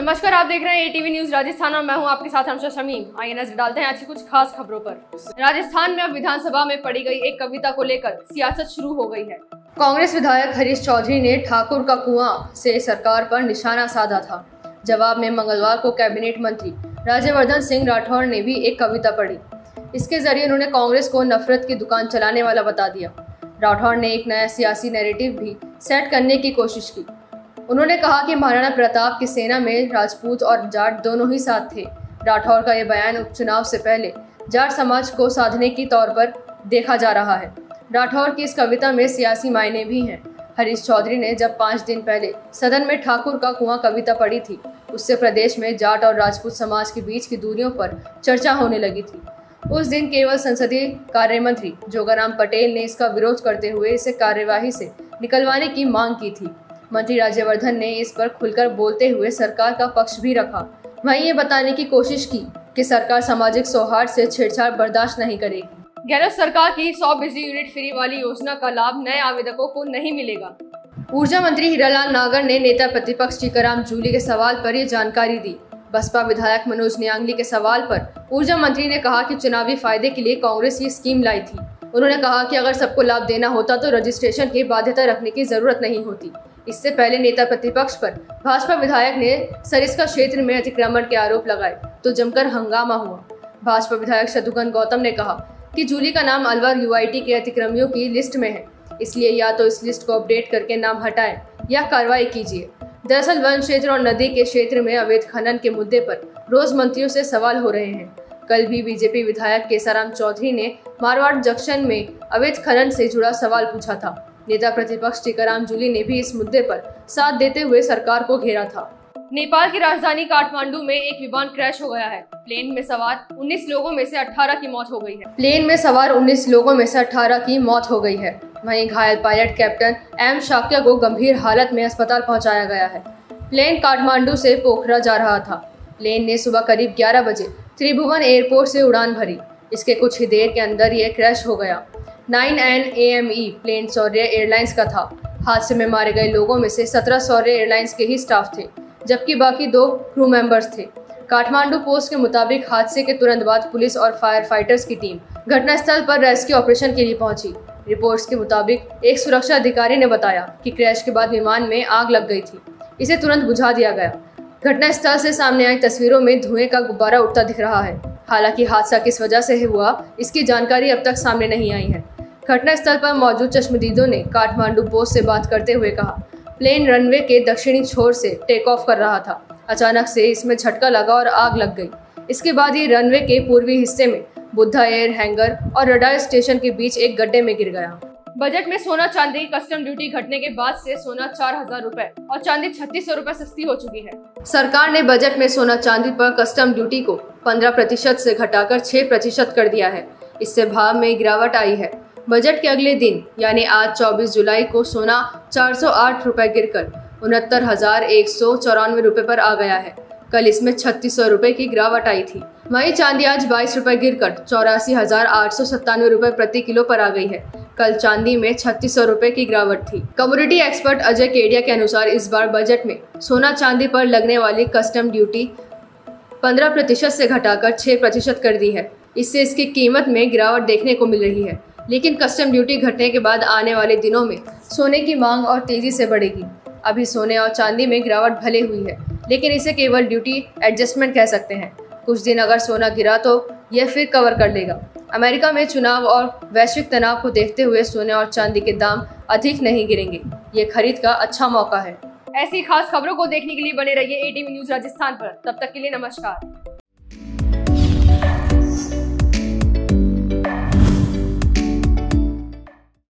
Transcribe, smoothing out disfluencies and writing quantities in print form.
नमस्कार, आप देख रहे हैं एटीवी न्यूज राजस्थान और मैं हूं आपके साथ हमशा शमीम। आइए नजर डालते हैं आज की कुछ खास खबरों पर। राजस्थान में अब विधानसभा में पढ़ी गई एक कविता को लेकर सियासत शुरू हो गई है। कांग्रेस विधायक हरीश चौधरी ने ठाकुर का कुआं से सरकार पर निशाना साधा था। जवाब में मंगलवार को कैबिनेट मंत्री राज्यवर्धन सिंह राठौड़ ने भी एक कविता पढ़ी। इसके जरिए उन्होंने कांग्रेस को नफरत की दुकान चलाने वाला बता दिया। राठौड़ ने एक नया सियासी नैरेटिव भी सेट करने की कोशिश की। उन्होंने कहा कि महाराणा प्रताप की सेना में राजपूत और जाट दोनों ही साथ थे। राठौड़ का यह बयान उपचुनाव से पहले जाट समाज को साधने की तौर पर देखा जा रहा है। राठौड़ की इस कविता में सियासी मायने भी हैं। हरीश चौधरी ने जब 5 दिन पहले सदन में ठाकुर का कुआं कविता पढ़ी थी, उससे प्रदेश में जाट और राजपूत समाज के बीच की दूरियों पर चर्चा होने लगी थी। उस दिन केवल संसदीय कार्य मंत्री जोगाराम पटेल ने इसका विरोध करते हुए इसे कार्यवाही से निकलवाने की मांग की थी। मंत्री राज्यवर्धन ने इस पर खुलकर बोलते हुए सरकार का पक्ष भी रखा। वहीं ये बताने की कोशिश की कि सरकार सामाजिक सौहार्द से छेड़छाड़ बर्दाश्त नहीं करेगी। गहलोत सरकार की 100 बिजली यूनिट फ्री वाली योजना का लाभ नए आवेदकों को नहीं मिलेगा। ऊर्जा मंत्री हीरालाल नागर ने नेता प्रतिपक्ष टीकाराम जूली के सवाल पर ये जानकारी दी। बसपा विधायक मनोज नियांगली के सवाल पर ऊर्जा मंत्री ने कहा कि चुनावी फायदे के लिए कांग्रेस ये स्कीम लाई थी। उन्होंने कहा कि अगर सबको लाभ देना होता तो रजिस्ट्रेशन की बाध्यता रखने की जरूरत नहीं होती। इससे पहले नेता प्रतिपक्ष पर भाजपा विधायक ने सरिस्का क्षेत्र में अतिक्रमण के आरोप लगाए तो जमकर हंगामा हुआ। भाजपा विधायक शत्रुघ्न गौतम ने कहा कि जूली का नाम अलवर यूआईटी के अतिक्रमियों की लिस्ट में है, इसलिए या तो इस लिस्ट को अपडेट करके नाम हटाएं या कार्रवाई कीजिए। दरअसल वन क्षेत्र और नदी के क्षेत्र में अवैध खनन के मुद्दे पर रोज मंत्रियों से सवाल हो रहे हैं। कल भी बीजेपी विधायक केसाराम चौधरी ने मारवाड़ जंक्शन में अवैध खनन से जुड़ा सवाल पूछा था। नेता प्रतिपक्ष टीकाराम जूली ने भी इस मुद्दे पर साथ देते हुए सरकार को घेरा था। नेपाल की राजधानी काठमांडू में एक विमान क्रैश हो गया है। प्लेन में सवार 19 लोगों में से 18 की मौत हो गई है। वहीं घायल पायलट कैप्टन एम शाक्या को गंभीर हालत में अस्पताल पहुंचाया गया है। प्लेन काठमांडू से पोखरा जा रहा था। प्लेन ने सुबह करीब 11 बजे त्रिभुवन एयरपोर्ट से उड़ान भरी। इसके कुछ ही देर के अंदर ये क्रैश हो गया। 9NAME प्लेन शौर्य एयरलाइंस का था। हादसे में मारे गए लोगों में से 17 शौर्य एयरलाइंस के ही स्टाफ थे, जबकि बाकी 2 क्रू मेंबर्स थे। काठमांडू पोस्ट के मुताबिक हादसे के तुरंत बाद पुलिस और फायर फाइटर्स की टीम घटनास्थल पर रेस्क्यू ऑपरेशन के लिए पहुंची। रिपोर्ट्स के मुताबिक एक सुरक्षा अधिकारी ने बताया कि क्रैश के बाद विमान में आग लग गई थी। इसे तुरंत बुझा दिया गया। घटनास्थल से सामने आई तस्वीरों में धुएं का गुब्बारा उठता दिख रहा है। हालांकि हादसा किस वजह से हुआ, इसकी जानकारी अब तक सामने नहीं आई है। घटनास्थल पर मौजूद चश्मदीदों ने काठमांडू पोस्ट से बात करते हुए कहा, प्लेन रनवे के दक्षिणी छोर से टेक ऑफ कर रहा था। अचानक से इसमें झटका लगा और आग लग गई। इसके बाद ये रनवे के पूर्वी हिस्से में बुद्धा एयर हैंगर और रडार स्टेशन के बीच एक गड्ढे में गिर गया। बजट में सोना चांदी की कस्टम ड्यूटी घटने के बाद से सोना 4000 रुपए और चांदी 3600 रुपए सस्ती हो चुकी है। सरकार ने बजट में सोना चांदी पर कस्टम ड्यूटी को 15% से घटाकर 6% कर दिया है। इससे भाव में गिरावट आई है। बजट के अगले दिन यानी आज 24 जुलाई को सोना 408 रुपए गिरकर 69,194 रुपए पर आ गया है। कल इसमें 3600 रुपए की गिरावट आई थी। वहीं चांदी आज 22 रुपए गिरकर 84,897 रुपए प्रति किलो पर आ गई है। कल चांदी में 3600 रुपए की गिरावट थी। कमोडिटी एक्सपर्ट अजय केडिया के अनुसार इस बार बजट में सोना चांदी पर लगने वाली कस्टम ड्यूटी 15% से घटाकर 6% कर दी है। इससे इसकी कीमत में गिरावट देखने को मिल रही है। लेकिन कस्टम ड्यूटी घटने के बाद आने वाले दिनों में सोने की मांग और तेजी से बढ़ेगी। अभी सोने और चांदी में गिरावट भले हुई है, लेकिन इसे केवल ड्यूटी एडजस्टमेंट कह सकते हैं। कुछ दिन अगर सोना गिरा तो यह फिर कवर कर लेगा। अमेरिका में चुनाव और वैश्विक तनाव को देखते हुए सोने और चांदी के दाम अधिक नहीं गिरेंगे। ये खरीद का अच्छा मौका है। ऐसी खास खबरों को देखने के लिए बने रहिए एटीवी न्यूज राजस्थान पर। तब तक के लिए नमस्कार।